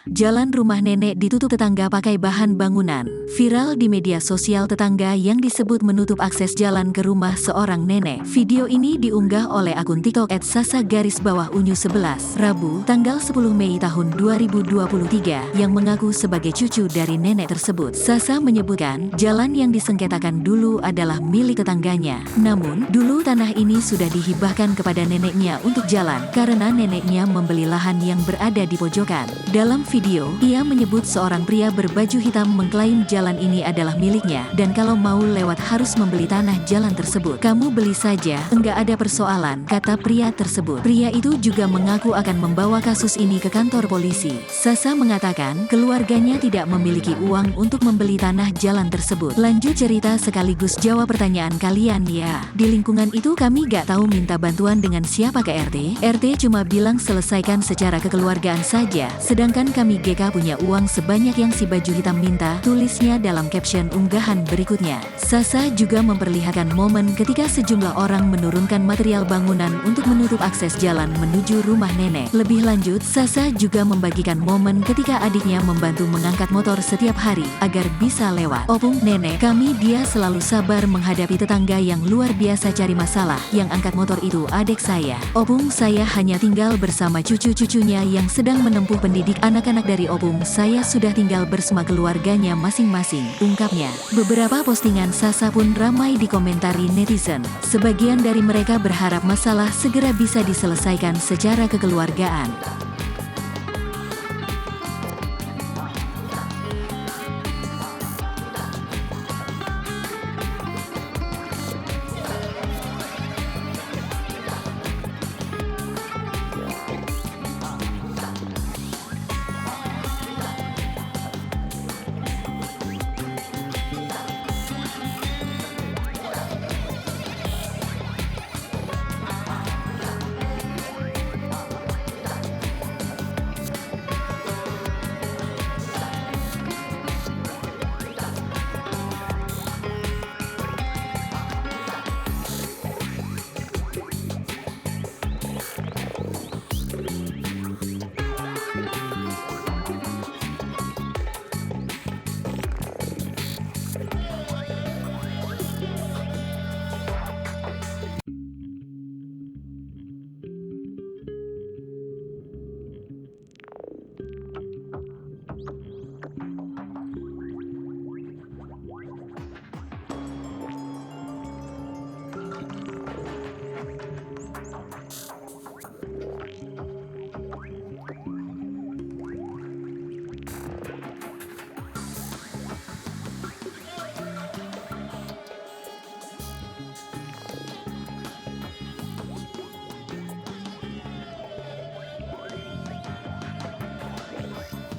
Jalan rumah nenek ditutup tetangga pakai bahan bangunan. Viral di media sosial tetangga yang disebut menutup akses jalan ke rumah seorang nenek. Video ini diunggah oleh akun TikTok @sasa_unyu11 Rabu, tanggal 10 Mei tahun 2023 yang mengaku sebagai cucu dari nenek tersebut. Sasa menyebutkan jalan yang disengketakan dulu adalah milik tetangganya. Namun, dulu tanah ini sudah dihibahkan kepada neneknya untuk jalan karena neneknya membeli lahan yang berada di pojokan. Dalam video, ia menyebut seorang pria berbaju hitam mengklaim jalan ini adalah miliknya dan kalau mau lewat harus membeli tanah jalan tersebut. Kamu beli saja, enggak ada persoalan, kata pria tersebut. Pria itu juga mengaku akan membawa kasus ini ke kantor polisi. Sasa mengatakan keluarganya tidak memiliki uang untuk membeli tanah jalan tersebut. Lanjut cerita sekaligus jawab pertanyaan kalian ya. Di lingkungan itu kami gak tahu minta bantuan dengan siapa ke RT. RT cuma bilang selesaikan secara kekeluargaan saja, sedangkan kami GK punya uang sebanyak yang si baju hitam minta, tulisnya dalam caption unggahan berikutnya. Sasa juga memperlihatkan momen ketika sejumlah orang menurunkan material bangunan untuk menutup akses jalan menuju rumah nenek. Lebih lanjut, Sasa juga membagikan momen ketika adiknya membantu mengangkat motor setiap hari agar bisa lewat. Opung nenek kami dia selalu sabar menghadapi tetangga yang luar biasa cari masalah. Yang angkat motor itu adik saya. Opung saya hanya tinggal bersama cucu-cucunya yang sedang menempuh pendidik. Anak-anak dari opung saya sudah tinggal bersama keluarganya masing-masing, ungkapnya. Beberapa postingan Sasa pun ramai dikomentari netizen. Sebagian dari mereka berharap masalah segera bisa diselesaikan secara kekeluargaan.